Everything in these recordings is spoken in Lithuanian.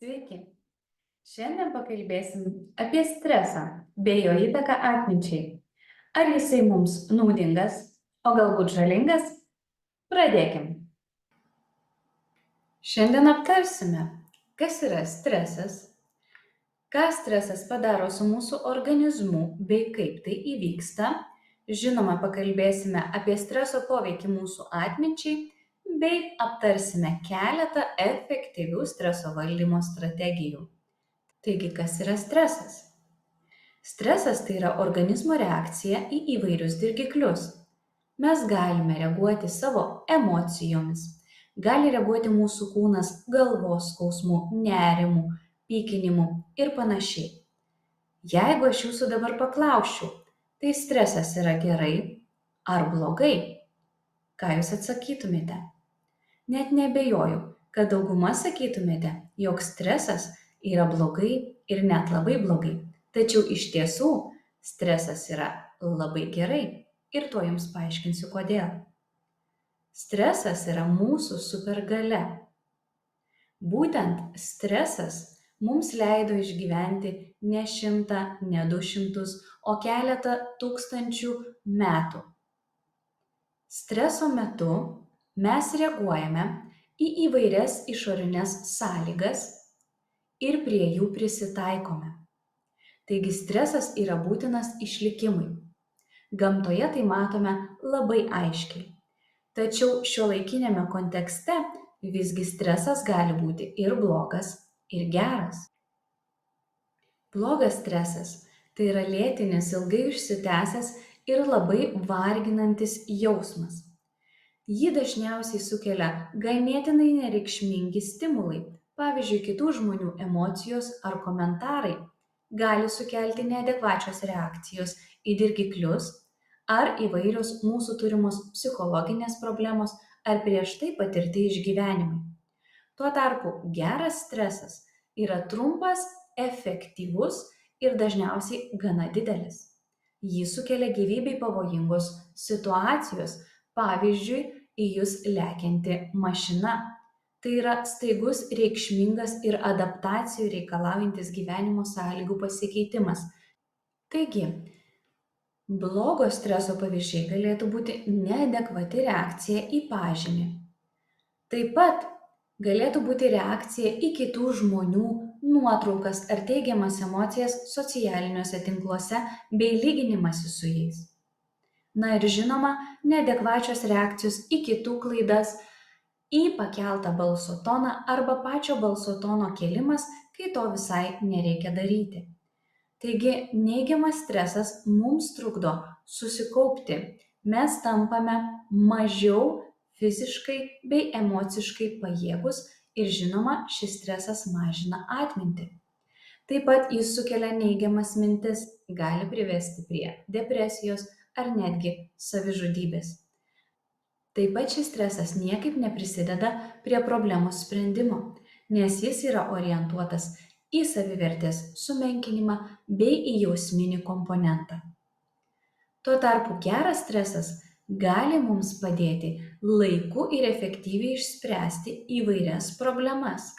Sveiki. Šiandien pakalbėsim apie stresą bei jo įtaką atminčiai. Ar jisai mums naudingas, o galbūt žalingas? Pradėkim. Šiandien aptarsime, kas yra stresas, ką stresas padaro su mūsų organizmu bei kaip tai įvyksta. Žinoma, pakalbėsime apie streso poveikį mūsų atminčiai bei aptarsime keletą efektyvių streso valdymo strategijų. Taigi, kas yra stresas? Stresas tai yra organizmo reakcija į įvairius dirgiklius. Mes galime reaguoti savo emocijomis, gali reaguoti mūsų kūnas galvos skausmu, nerimu, pykinimu ir panašiai. Jeigu aš jūsų dabar paklausčiau, tai stresas yra gerai ar blogai, ką jūs atsakytumėte? Net neabejoju, kad dauguma sakytumėte, jog stresas yra blogai ir net labai blogai. Tačiau iš tiesų stresas yra labai gerai ir tuo jums paaiškinsiu kodėl. Stresas yra mūsų supergalia. Būtent stresas mums leido išgyventi ne 100, ne 200, o keletą tūkstančių metų. Streso metu mes reaguojame į įvairias išorinės sąlygas ir prie jų prisitaikome. Taigi stresas yra būtinas išlikimui. Gamtoje tai matome labai aiškiai. Tačiau šiuolaikiniame kontekste visgi stresas gali būti ir blogas, ir geras. Blogas stresas tai yra lėtinis, ilgai užsitęsęs ir labai varginantis jausmas. Jį dažniausiai sukelia ganėtinai nereikšmingi stimulai, pavyzdžiui, kitų žmonių emocijos ar komentarai, gali sukelti neadekvačios reakcijos į dirgiklius ar įvairios mūsų turimos psichologinės problemos ar prieš tai patirti išgyvenimai. Tuo tarpu geras stresas yra trumpas, efektyvus ir dažniausiai gana didelis. Jį sukelia gyvybei pavojingos situacijos, pavyzdžiui, į jūs lekianti mašina. Tai yra staigus, reikšmingas ir adaptacijų reikalaujantis gyvenimo sąlygų pasikeitimas. Taigi, blogo streso pavyzdžiai galėtų būti neadekvati reakcija į pažymį. Taip pat galėtų būti reakcija į kitų žmonių nuotraukas ar teigiamas emocijas socialiniuose tinkluose bei lyginimasis su jais. Na ir žinoma, neadekvačios reakcijos į kitų klaidas, į pakeltą balso toną arba pačio balso tono kėlimas, kai to visai nereikia daryti. Taigi, neigiamas stresas mums trukdo susikaupti. Mes tampame mažiau fiziškai bei emociškai pajėgus ir žinoma, šis stresas mažina atmintį. Taip pat jis sukelia neigiamas mintis, gali privesti prie depresijos ar netgi savižudybės. Taip pat šis stresas niekaip neprisideda prie problemos sprendimo, nes jis yra orientuotas į savivertės sumenkinimą bei į jausminį komponentą. Tuo tarpu geras stresas gali mums padėti laiku ir efektyviai išspręsti įvairias problemas.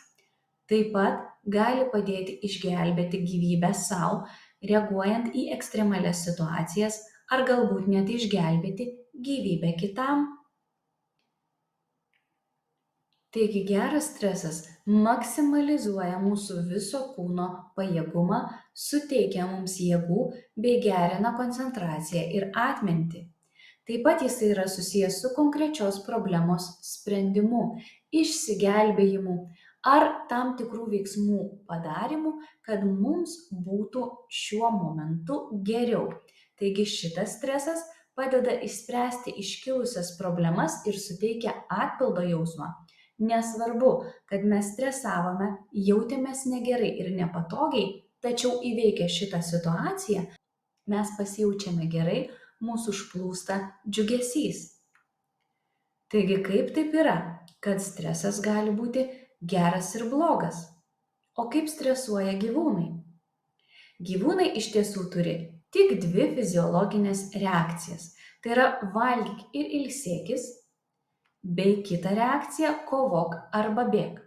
Taip pat gali padėti išgelbėti gyvybę sau, reaguojant į ekstremalias situacijas ar galbūt net išgelbėti gyvybę kitam. Taigi geras stresas maksimalizuoja mūsų viso kūno pajėgumą, suteikia mums jėgų bei gerina koncentraciją ir atmintį. Taip pat jis yra susijęs su konkrečios problemos sprendimu, išsigelbėjimu ar tam tikrų veiksmų padarymu, kad mums būtų šiuo momentu geriau. Taigi šitas stresas padeda išspręsti iškilusias problemas ir suteikia atpildo jausmą. Nesvarbu, kad mes stresavome, jautėmės negerai ir nepatogiai, tačiau įveikę šitą situaciją, mes pasijaučiame gerai, mūsų užplūsta džiugesys. Taigi kaip taip yra, kad stresas gali būti geras ir blogas? O kaip stresuoja gyvūnai? Gyvūnai iš tiesų turi tik 2 fiziologinės reakcijas. Tai yra valgyk ir ilsėkis, bei kita reakcija kovok arba bėk.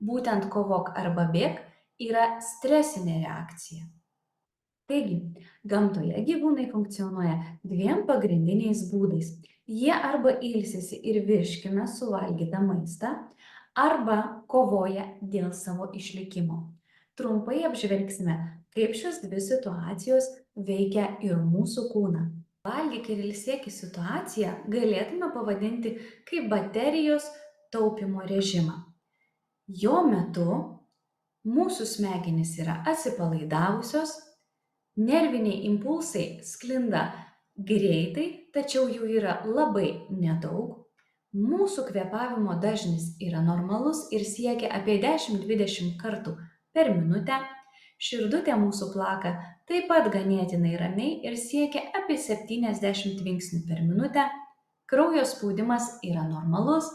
Būtent kovok arba bėk yra stresinė reakcija. Taigi, gamtoje gyvūnai funkcionuoja dviem pagrindiniais būdais. Jie arba ilsisi ir virškina suvalgytą maistą, arba kovoja dėl savo išlikimo. Trumpai apžvelgsime, kaip šios dvi situacijos veikia ir mūsų kūną. Valgyk ir ilsėki situaciją galėtume pavadinti kaip baterijos taupymo režimą. Jo metu mūsų smegenys yra atsipalaidavusios, nerviniai impulsai sklinda greitai, tačiau jų yra labai nedaug. Mūsų kvėpavimo dažnis yra normalus ir siekia apie 10-20 kartų per minutę. Širdutė mūsų plaka taip pat ganėtinai ramiai ir siekia apie 70 tvinksnių per minutę. Kraujo spaudimas yra normalus.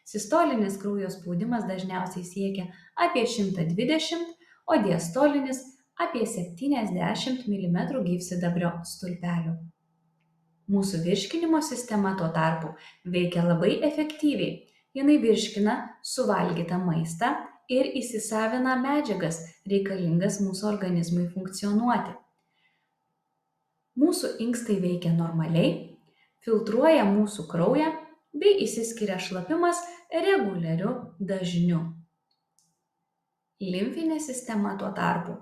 Sistolinis kraujo spaudimas dažniausiai siekia apie 120, o diastolinis apie 70 mm gyvsidabrio stulpelių. Mūsų virškinimo sistema tuo tarpu veikia labai efektyviai. Jinai virškina suvalgytą maistą ir įsisavina medžiagas reikalingas mūsų organizmui funkcionuoti. Mūsų inkstai veikia normaliai, filtruoja mūsų kraują bei išsiskiria šlapimas reguliariu dažniu. Limfinė sistema tuo tarpu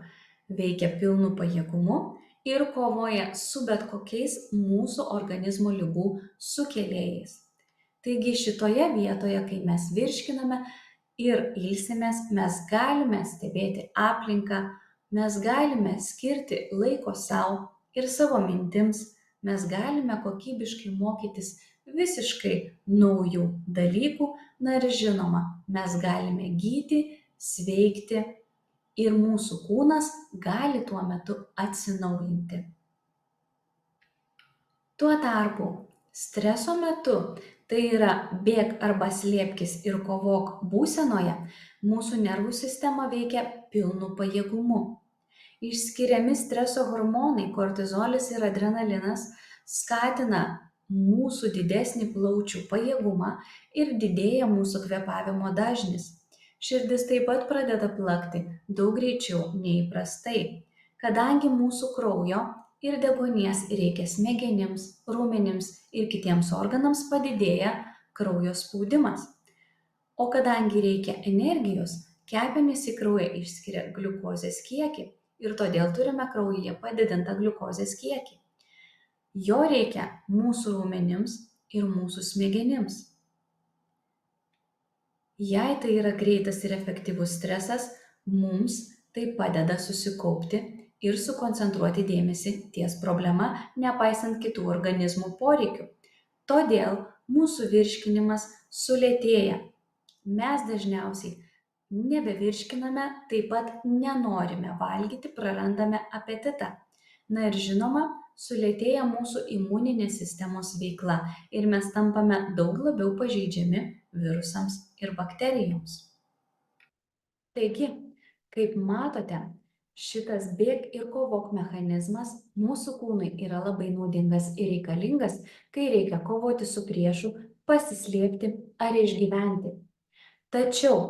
veikia pilnu pajėgumu ir kovoja su bet kokiais mūsų organizmo ligų sukėlėjais. Taigi šitoje vietoje, kai mes virškiname ir ilsimės, mes galime stebėti aplinką, mes galime skirti laiko sau ir savo mintims, mes galime kokybiškai mokytis visiškai naujų dalykų, na ir žinoma, mes galime gyti, sveikti ir mūsų kūnas gali tuo metu atsinaujinti. Tuo tarpu streso metu, tai yra bėk arba slėpkis ir kovok būsenoje, mūsų nervų sistema veikia pilnu pajėgumu. Išskiriami streso hormonai kortizolis ir adrenalinas skatina mūsų didesnį plaučių pajėgumą ir didėja mūsų kvėpavimo dažnis. Širdis taip pat pradeda plakti daug greičiau nei įprastai, kadangi mūsų kraujo ir deguonies reikia smegenims, raumenims ir kitiems organams padidėja kraujo spaudimas. O kadangi reikia energijos, kepenys į kraują išskiria gliukozės kiekį ir todėl turime kraujyje padidintą gliukozės kiekį. Jo reikia mūsų raumenims ir mūsų smegenims. Jei tai yra greitas ir efektyvus stresas, mums tai padeda susikaupti ir sukoncentruoti dėmesį ties problema, nepaisant kitų organizmų poreikių. Todėl mūsų virškinimas sulėtėja. Mes dažniausiai nebevirškiname, taip pat nenorime valgyti, prarandame apetitą. Na ir žinoma, sulėtėja mūsų imuninės sistemos veikla ir mes tampame daug labiau pažeidžiami virusams ir bakterijoms. Taigi, kaip matote, šitas bėk ir kovok mechanizmas mūsų kūnui yra labai naudingas ir reikalingas, kai reikia kovoti su priešu, pasislėpti ar išgyventi. Tačiau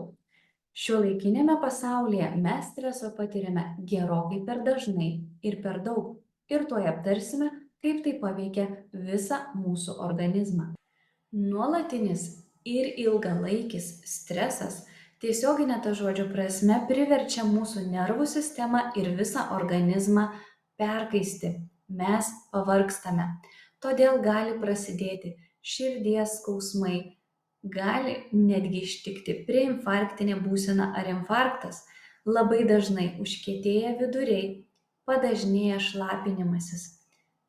šiuolaikinėme pasaulyje mes streso patiriame gerokai per dažnai ir per daug. Ir tuoj aptarsime, kaip tai paveikia visą mūsų organizmą. Nuolatinis ir ilgalaikis stresas tiesiogine to žodžio prasme priverčia mūsų nervų sistemą ir visą organizmą perkaisti. Mes pavargstame. Todėl gali prasidėti širdies skausmai, gali netgi ištikti preinfarktinė būsena ar infarktas. Labai dažnai užkietėja viduriai, padažnėja šlapinimasis.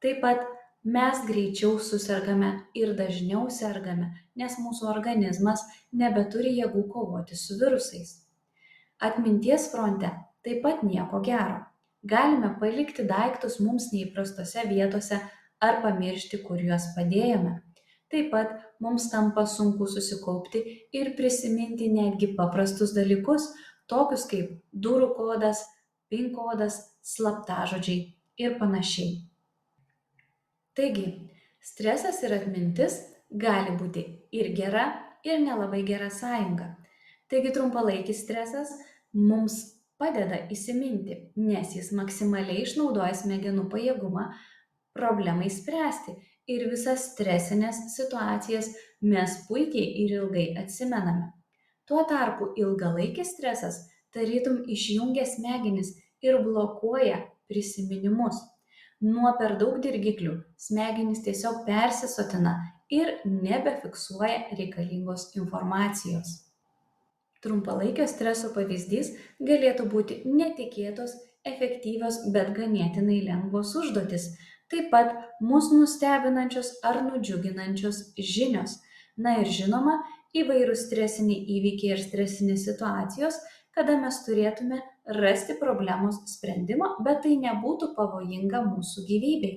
Taip pat mes greičiau susergame ir dažniau sergame, nes mūsų organizmas nebeturi jėgų kovoti su virusais. Atminties fronte taip pat nieko gero. Galime palikti daiktus mums neįprastose vietose ar pamiršti, kur juos padėjome. Taip pat mums tampa sunku susikaupti ir prisiminti netgi paprastus dalykus, tokius kaip durų kodas, PIN kodas, slaptažodžiai ir panašiai. Taigi, stresas ir atmintis gali būti ir gera, ir nelabai gera sąjunga. Taigi trumpalaikis stresas mums padeda įsiminti, nes jis maksimaliai išnaudoja smegenų pajėgumą problemai spręsti ir visas stresines situacijas mes puikiai ir ilgai atsimename. Tuo tarpu ilgalaikis stresas tarytum išjungia smegenis ir blokuoja prisiminimus. Nuo per daug dirgiklių smegenys tiesiog persisotina ir nebefiksuoja reikalingos informacijos. Trumpalaikio streso pavyzdys galėtų būti netikėtos, efektyvios, bet ganėtinai lengvos užduotys, taip pat mus nustebinančios ar nudžiuginančios žinios. Na ir žinoma, įvairūs stresiniai įvykiai ir stresinės situacijos, kada mes turėtume rasti problemos sprendimą, bet tai nebūtų pavojinga mūsų gyvybei.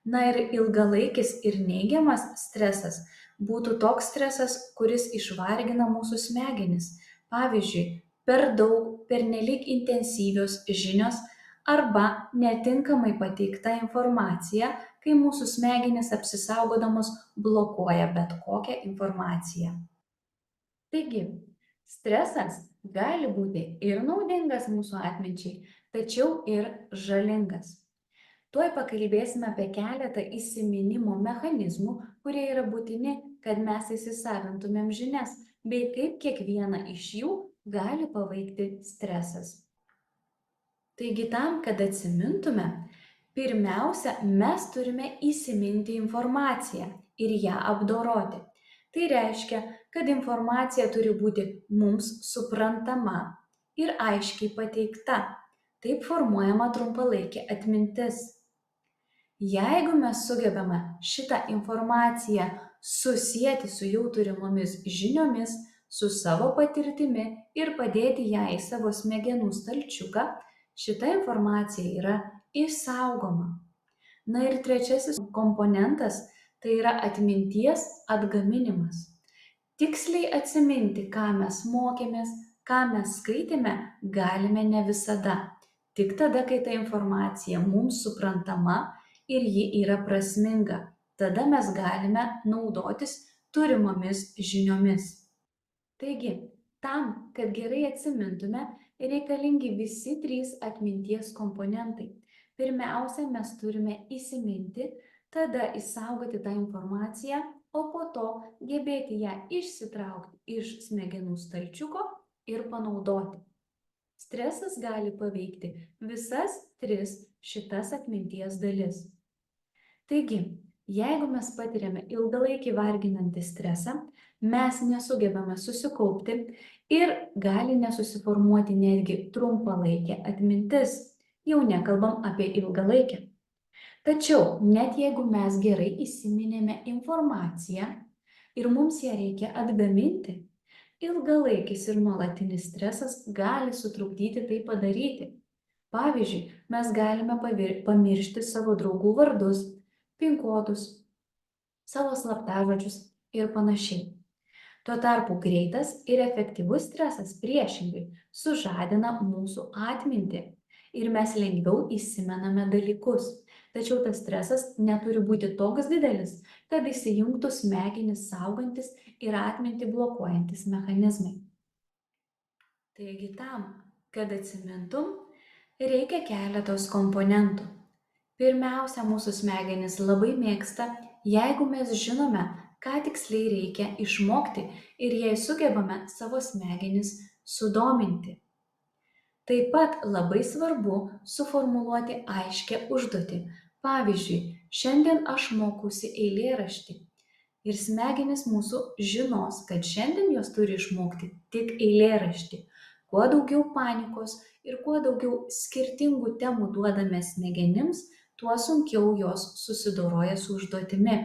Na ir ilgalaikis ir neigiamas stresas būtų toks stresas, kuris išvargina mūsų smegenis. Pavyzdžiui, per daug, pernelyg intensyvios žinios arba netinkamai pateikta informacija, kai mūsų smegenys apsisaugodamos blokuoja bet kokią informaciją. Taigi, stresas gali būti ir naudingas mūsų atminčiai, tačiau ir žalingas. Tuoj pakalbėsime apie keletą įsiminimo mechanizmų, kurie yra būtini, kad mes įsisavintumėm žinias, bei kaip kiekvieną iš jų gali paveikti stresas. Taigi tam, kad atsimintume, pirmiausia, mes turime įsiminti informaciją ir ją apdoroti. Tai reiškia, kad informacija turi būti mums suprantama ir aiškiai pateikta. Taip formuojama trumpalaikė atmintis. Jeigu mes sugebame šitą informaciją susieti su jau turimomis žiniomis, su savo patirtimi ir padėti ją į savo smegenų stalčiuką, šita informacija yra išsaugoma. Na ir trečiasis komponentas tai yra atminties atgaminimas. Tiksliai atsiminti, ką mes mokėmės, ką mes skaitėme, galime ne visada. Tik tada, kai ta informacija mums suprantama ir ji yra prasminga, tada mes galime naudotis turimomis žiniomis. Taigi, tam, kad gerai atsimintume, reikalingi visi trys atminties komponentai. Pirmiausia, mes turime įsiminti, tada išsaugoti tą informaciją, o po to gebėti ją išsitraukti iš smegenų stalčiuko ir panaudoti. Stresas gali paveikti visas tris šitas atminties dalis. Taigi, jeigu mes patiriame ilgalaikį varginantį stresą, mes nesugebame susikaupti ir gali nesusiformuoti netgi trumpalaikė atmintis. Jau nekalbam apie ilgalaikę. Tačiau, net jeigu mes gerai įsiminėme informaciją ir mums ją reikia atgaminti, ilgalaikis ir nuolatinis stresas gali sutrukdyti tai padaryti. Pavyzdžiui, mes galime pamiršti savo draugų vardus, PIN kodus, savo slaptažodžius ir panašiai. Tuo tarpu greitas ir efektyvus stresas priešingai sužadina mūsų atmintį ir mes lengviau įsimename dalykus. Tačiau tas stresas neturi būti toks didelis, kad įsijungtų smegenis saugantis ir atmintį blokuojantis mechanizmai. Taigi tam, kad atsimintum, reikia keletos komponentų. Pirmiausia, mūsų smegenys labai mėgsta, jeigu mes žinome, ką tiksliai reikia išmokti ir jei sugebame savo smegenis sudominti. Taip pat labai svarbu suformuluoti aiškią užduotį. Pavyzdžiui, šiandien aš mokausi eilėraštį ir smegenys mūsų žinos, kad šiandien jos turi išmokti tik eilėraštį. Kuo daugiau panikos ir kuo daugiau skirtingų temų duodame smegenims, tuo sunkiau jos susidoroja su užduotimi.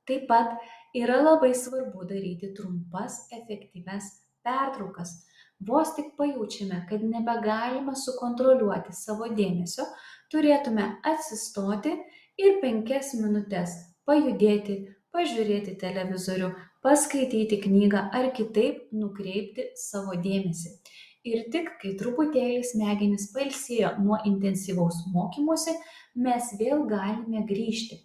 Taip pat yra labai svarbu daryti trumpas, efektyvias pertraukas. Vos tik pajaučiame, kad nebegalime sukontroliuoti savo dėmesio, turėtume atsistoti ir 5 minutes pajudėti, pažiūrėti televizorių, paskaityti knygą ar kitaip nukreipti savo dėmesį. Ir tik kai truputėlį smegenys pailsėjo nuo intensyvaus mokymosi, mes vėl galime grįžti.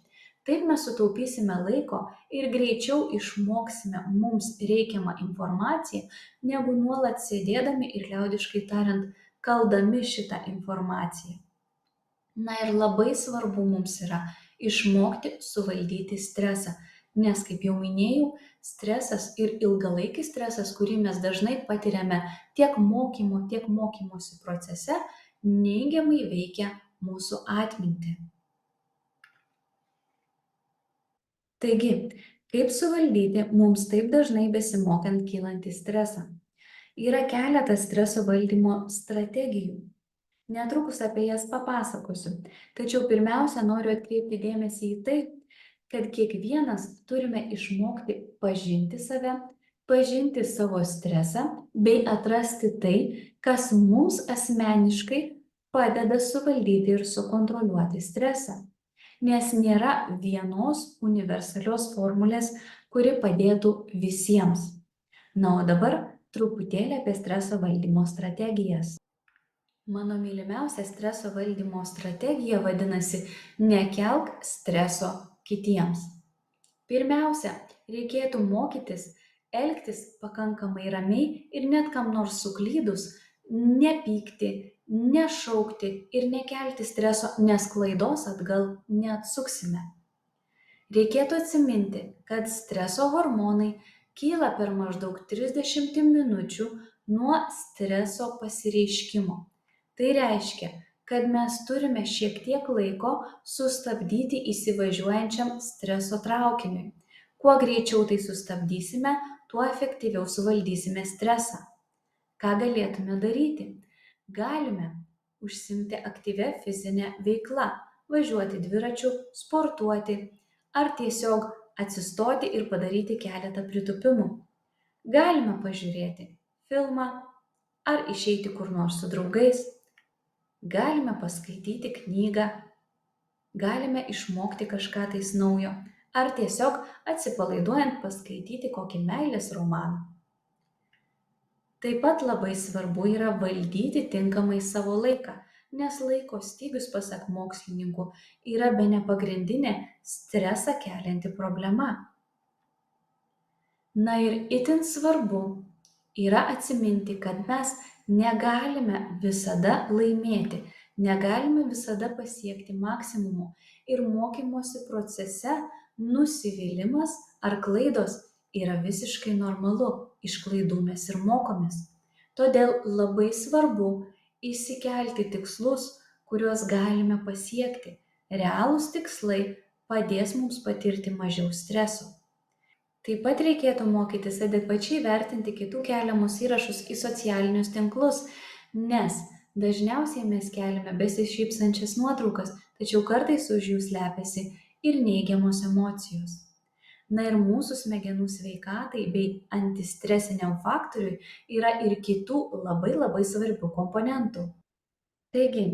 Taip mes sutaupysime laiko ir greičiau išmoksime mums reikiamą informaciją, negu nuolat sėdėdami ir liaudiškai tariant, kaldami šitą informaciją. Na ir labai svarbu mums yra išmokti suvaldyti stresą, nes, kaip jau minėjau, stresas ir ilgalaikis stresas, kurį mes dažnai patiriame tiek mokymo, tiek mokymosi procese, neigiamai veikia mūsų atmintį. Taigi, kaip suvaldyti mums taip dažnai besimokant kylantį stresą? Yra keletas streso valdymo strategijų. Netrukus apie jas papasakosiu, tačiau pirmiausia noriu atkreipti dėmesį į tai, kad kiekvienas turime išmokti pažinti save, pažinti savo stresą bei atrasti tai, kas mums asmeniškai padeda suvaldyti ir sukontroliuoti stresą. Nes nėra vienos universalios formulės, kuri padėtų visiems. Na, o dabar truputėlį apie streso valdymo strategijas. Mano mylimiausia streso valdymo strategija vadinasi nekelk streso kitiems. Pirmiausia, reikėtų mokytis elgtis pakankamai ramiai ir net kam nors suklydus, nepykti, nešaukti ir nekelti streso, nes klaidos atgal neatsuksime. Reikėtų atsiminti, kad streso hormonai kyla per maždaug 30 minučių nuo streso pasireiškimo. Tai reiškia, kad mes turime šiek tiek laiko sustabdyti įsivažiuojančiam streso traukiniui. Kuo greičiau tai sustabdysime, tuo efektyviau suvaldysime stresą. Ką galėtume daryti? Galime užsiimti aktyvia fizinė veikla, važiuoti dviračiu, sportuoti ar tiesiog atsistoti ir padaryti keletą pritūpimų. Galime pažiūrėti filmą ar išeiti kur nors su draugais. Galime paskaityti knygą, galime išmokti kažką tais naujo, ar tiesiog atsipalaiduojant paskaityti kokį meilės romaną. Taip pat labai svarbu yra valdyti tinkamai savo laiką, nes laiko stygius, pasak mokslininkų, yra bene pagrindinė stresą kelianti problema. Na ir itin svarbu yra atsiminti, kad mes negalime visada laimėti, negalime visada pasiekti maksimumo ir mokymosi procese nusivylimas ar klaidos yra visiškai normalu, iš klaidų mes ir mokomės. Todėl labai svarbu išsikelti tikslus, kuriuos galime pasiekti. Realūs tikslai padės mums patirti mažiau streso. Taip pat reikėtų mokytis adekvačiai vertinti kitų keliamus įrašus į socialinius tinklus, nes dažniausiai mes keliame besišypsančias nuotraukas, tačiau kartais už jų slepiasi ir neigiamos emocijos. Na ir mūsų smegenų sveikatai bei antistresiniam faktoriui yra ir kitų labai svarbių komponentų. Taigi,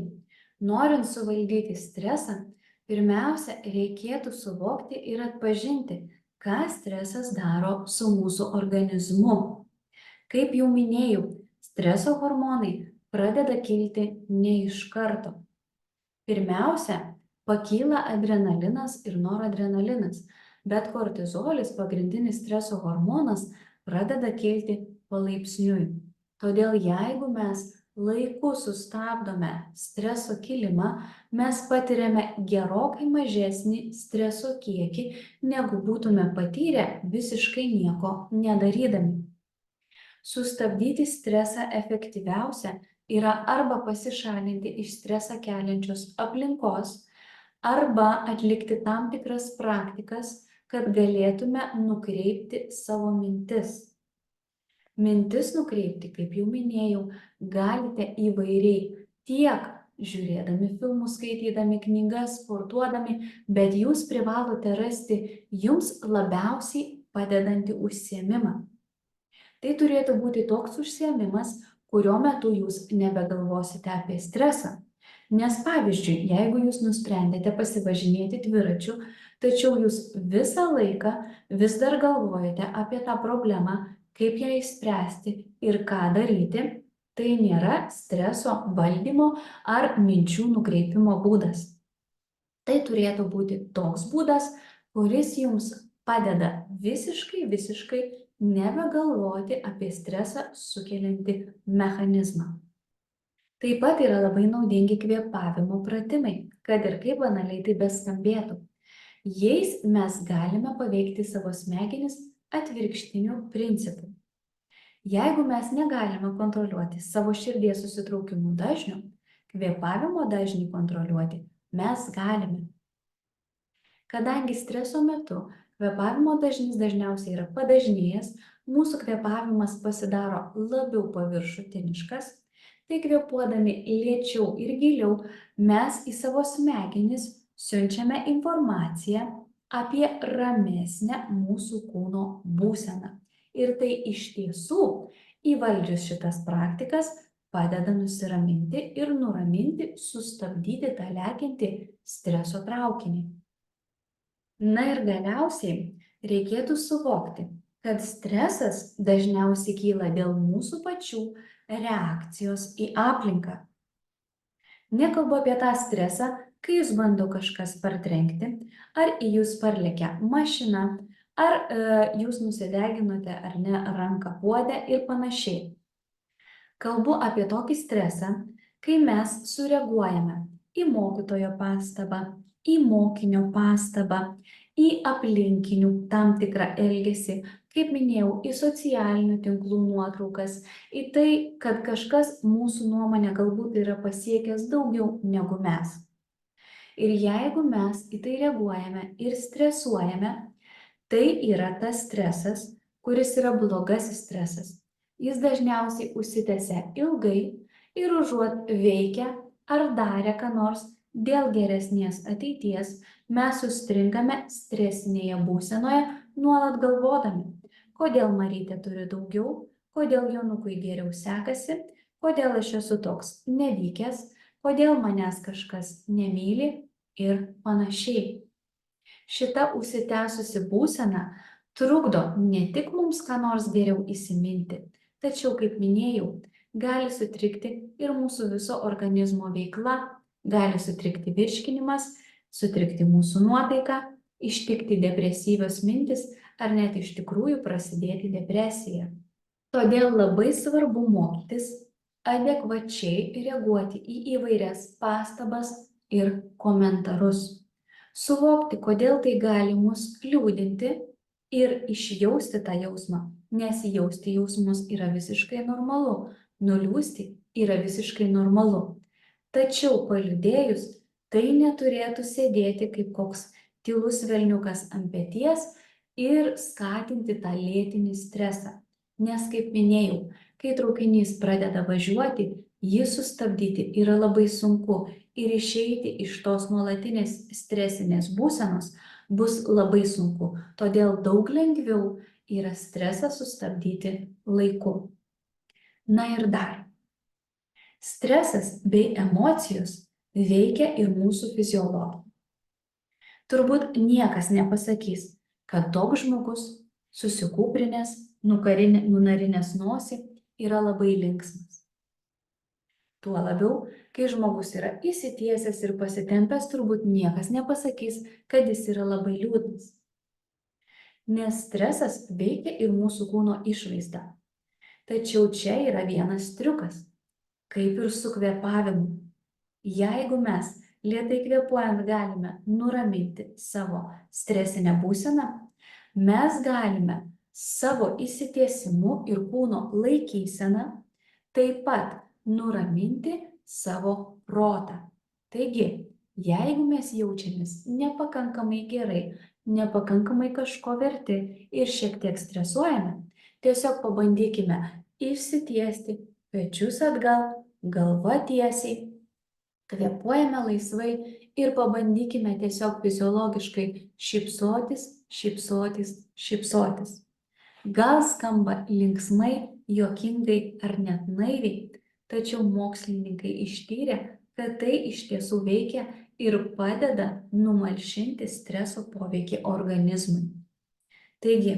norint suvaldyti stresą, pirmiausia, reikėtų suvokti ir atpažinti, ką stresas daro su mūsų organizmu. Kaip jau minėjau, streso hormonai pradeda kilti ne iš karto. Pirmiausia, pakyla adrenalinas ir noradrenalinas, bet kortizolis, pagrindinis streso hormonas, pradeda kilti palaipsniui. Todėl jeigu mes laiku sustabdome streso kilimą, mes patiriame gerokai mažesnį streso kiekį, negu būtume patyrę visiškai nieko nedarydami. Sustabdyti stresą efektyviausia yra arba pasišalinti iš stresą keliančios aplinkos, arba atlikti tam tikras praktikas, kad galėtume nukreipti savo mintis. Mintis nukreipti, kaip jau minėjau, galite įvairiai, tiek žiūrėdami filmus, skaitydami knygas, sportuodami, bet jūs privalote rasti jums labiausiai padedantį užsiėmimą. Tai turėtų būti toks užsiėmimas, kurio metu jūs nebegalvosite apie stresą. Nes pavyzdžiui, jeigu jūs nusprendėte pasivažinėti dviračiu, tačiau jūs visą laiką vis dar galvojate apie tą problemą, kaip ją išspręsti ir ką daryti, tai nėra streso valdymo ar minčių nukreipimo būdas. Tai turėtų būti toks būdas, kuris jums padeda visiškai nebegalvoti apie stresą sukeliantį mechanizmą. Taip pat yra labai naudingi kvėpavimo pratimai, kad ir kaip banaliai tai beskambėtų. Jais mes galime paveikti savo smegenis atvirkštiniu principu. Jeigu mes negalime kontroliuoti savo širdies susitraukimų dažnio, kvėpavimo dažnį kontroliuoti mes galime. Kadangi streso metu kvėpavimo dažnis dažniausiai yra padažnėjęs, mūsų kvėpavimas pasidaro labiau paviršutiniškas, tai kvėpuodami lėčiau ir giliau mes į savo smegenis siunčiame informaciją apie ramesnę mūsų kūno būseną. Ir tai iš tiesų, įvaldžius šitas praktikas, padeda nusiraminti ir nuraminti, sustabdyti tą lekiantį streso traukinį. Na ir galiausiai reikėtų suvokti, kad stresas dažniausiai kyla dėl mūsų pačių reakcijos į aplinką. Nekalbu apie tą stresą, kai jūs bando kažkas partrenkti, ar į jūs parlekia mašina, ar jūs nusideginote ar ne ranką puodę ir panašiai. Kalbu apie tokį stresą, kai mes sureaguojame į mokytojo pastabą, į mokinio pastabą, į aplinkinių tam tikrą elgesį, kaip minėjau, į socialinių tinklų nuotraukas, į tai, kad kažkas mūsų nuomonė galbūt yra pasiekęs daugiau negu mes. Ir jeigu mes į tai reaguojame ir stresuojame, tai yra tas stresas, kuris yra blogasis stresas. Jis dažniausiai užsitęsia ilgai ir užuot veikę ar darę ką nors dėl geresnės ateities, mes užstringame stresinėje būsenoje, nuolat galvodami, kodėl Marytė turi daugiau, kodėl Jonukui geriau sekasi, kodėl aš esu toks nevykęs, kodėl manęs kažkas nemyli ir panašiai. Šita užsitęsusi būsena trukdo ne tik mums ką nors geriau įsiminti, tačiau, kaip minėjau, gali sutrikti ir mūsų viso organizmo veikla, gali sutrikti virškinimas, sutrikti mūsų nuotaika, ištikti depresyvios mintis ar net iš tikrųjų prasidėti depresija. Todėl labai svarbu mokytis adekvačiai reaguoti į įvairias pastabas ir komentarus. Suvokti, kodėl tai gali mus liūdinti ir išjausti tą jausmą, nes jausti jausmus yra visiškai normalu, nuliūsti yra visiškai normalu. Tačiau paliūdėjus, tai neturėtų sėdėti kaip koks tylus velniukas ant peties ir skatinti tą lėtinį stresą. Nes, kaip minėjau, kai traukinys pradeda važiuoti, jį sustabdyti yra labai sunku ir išeiti iš tos nuolatinės stresinės būsenos bus labai sunku. Todėl daug lengviau yra stresą sustabdyti laiku. Na ir dar. Stresas bei emocijos veikia ir mūsų fiziologiją. Turbūt niekas nepasakys, kad toks žmogus susikūprinęs, nunarinęs nosį yra labai linksmas. Tuo labiau, kai žmogus yra įsitiesęs ir pasitempęs, turbūt niekas nepasakys, kad jis yra labai liūdnas. Nes stresas veikia ir mūsų kūno išvaizdą. Tačiau čia yra vienas triukas, kaip ir su kvėpavimu. Jeigu mes lėtai kvėpuojant galime nuraminti savo stresinę būseną, mes galime savo įsitiesimu ir kūno laikyseną taip pat nuraminti savo protą. Taigi, jeigu mes jaučiamės nepakankamai gerai, nepakankamai kažko verti ir šiek tiek stresuojame, tiesiog pabandykime išsitiesti, pečius atgal, galva tiesiai, kvėpuojame laisvai ir pabandykime tiesiog fiziologiškai šypsotis, šypsotis, šypsotis. Gal skamba linksmai, juokingai ar net naiviai, tačiau mokslininkai ištyrė, kad tai iš tiesų veikia ir padeda numalšinti streso poveikį organizmui. Taigi,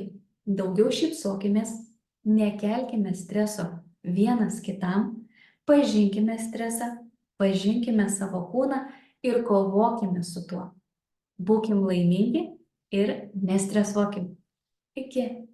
daugiau šypsokimės, nekelkime streso vienas kitam, pažinkime stresą, pažinkime savo kūną ir kovokime su tuo. Būkim laimingi ir nestresuokim. Iki.